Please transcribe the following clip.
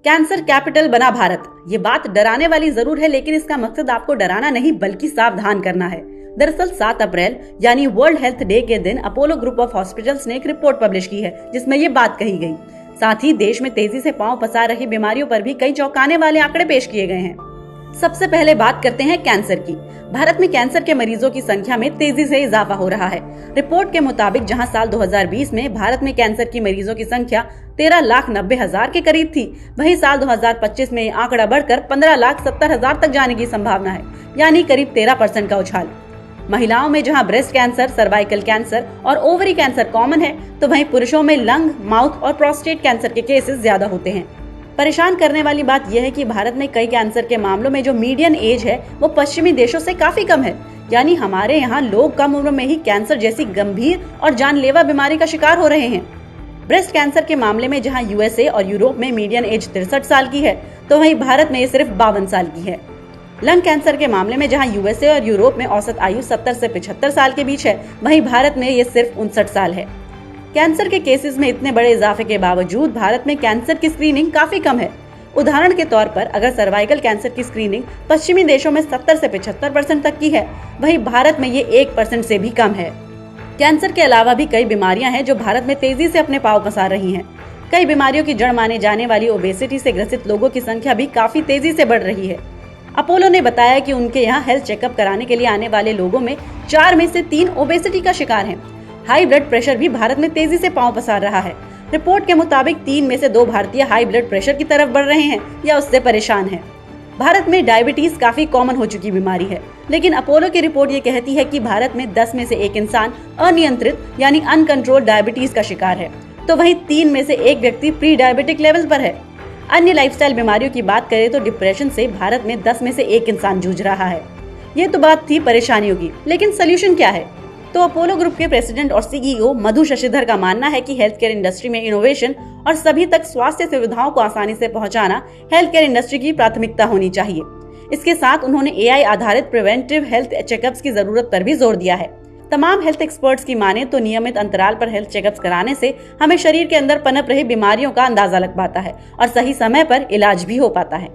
Cancer capital बना भारत। ये बात डराने वाली जरूर है, लेकिन इसका मकसद आपको डराना नहीं बल्कि सावधान करना है। दरअसल 7 अप्रैल यानी वर्ल्ड हेल्थ डे के दिन अपोलो ग्रुप ऑफ हॉस्पिटल्स ने एक रिपोर्ट पब्लिश की है जिसमें ये बात कही गई। साथ ही देश में तेजी से पांव पसार रही बीमारियों पर भी कई चौंकाने वाले आंकड़े पेश किए गए हैं। सबसे पहले बात करते हैं कैंसर की। भारत में कैंसर के मरीजों की संख्या में तेजी से इजाफा हो रहा है। रिपोर्ट के मुताबिक जहां साल 2020 में भारत में कैंसर की मरीजों की संख्या 13,90,000 के करीब थी, वहीं साल 2025 में आंकड़ा बढ़कर 15,70,000 तक जाने की संभावना है, यानी करीब 13% का उछाल। महिलाओं में जहां ब्रेस्ट कैंसर, सर्वाइकल कैंसर और ओवरी कैंसर कॉमन है, तो वहीं पुरुषों में लंग, माउथ और प्रोस्टेट कैंसर के केसेस ज्यादा होते हैं। परेशान करने वाली बात यह है कि भारत में कई कैंसर के मामलों में जो मीडियन एज है वो पश्चिमी देशों से काफी कम है, यानी हमारे यहाँ लोग कम उम्र में ही कैंसर जैसी गंभीर और जानलेवा बीमारी का शिकार हो रहे हैं। ब्रेस्ट कैंसर के मामले में जहाँ यूएसए और यूरोप में मीडियन एज 63 साल की है, तो वहीं भारत में ये सिर्फ 52 साल की है। लंग कैंसर के मामले में जहाँ यूएसए और यूरोप में औसत आयु 70 से 75 साल के बीच है, वहीं भारत में ये सिर्फ 59 साल है। कैंसर के केसेस में इतने बड़े इजाफे के बावजूद भारत में कैंसर की स्क्रीनिंग काफी कम है। उदाहरण के तौर पर अगर सर्वाइकल कैंसर की स्क्रीनिंग पश्चिमी देशों में 70 से 75% तक की है, वहीं भारत में ये 1% से भी कम है। कैंसर के अलावा भी कई बीमारियां हैं जो भारत में तेजी से अपने पांव पसार रही हैं। कई बीमारियों की जड़ माने जाने वाली ओबेसिटी से ग्रसित लोगों की संख्या भी काफी तेजी से बढ़ रही है। अपोलो ने बताया कि उनके यहाँ हेल्थ चेकअप कराने के लिए आने वाले लोगों में 4 में से 3 ओबेसिटी का शिकार हैं। हाई ब्लड प्रेशर भी भारत में तेजी से पांव पसार रहा है। रिपोर्ट के मुताबिक 3 में से 2 भारतीय हाई ब्लड प्रेशर की तरफ बढ़ रहे हैं या उससे परेशान हैं। भारत में डायबिटीज काफी कॉमन हो चुकी बीमारी है, लेकिन अपोलो की रिपोर्ट ये कहती है कि भारत में 10 में से 1 इंसान अनियंत्रित यानी अनकंट्रोल्ड डायबिटीज का शिकार है, तो वहीं 3 में से 1 व्यक्ति प्री डायबिटिक लेवल पर है। अन्य लाइफस्टाइल बीमारियों की बात करें तो डिप्रेशन से भारत में 10 में से 1 इंसान जूझ रहा है। ये तो बात थी परेशानियों की, लेकिन सोल्यूशन क्या है? तो अपोलो ग्रुप के प्रेसिडेंट और सीईओ मधु शशिधर का मानना है कि हेल्थ केयर इंडस्ट्री में इनोवेशन और सभी तक स्वास्थ्य सुविधाओं को आसानी से पहुंचाना हेल्थ केयर इंडस्ट्री की प्राथमिकता होनी चाहिए। इसके साथ उन्होंने एआई आधारित प्रिवेंटिव हेल्थ चेकअप्स की जरूरत पर भी जोर दिया है। तमाम हेल्थ एक्सपर्ट्स की माने तो नियमित अंतराल पर हेल्थ चेकअप्स कराने से हमें शरीर के अंदर पनप रही बीमारियों का अंदाजा लग पाता है और सही समय पर इलाज भी हो पाता है।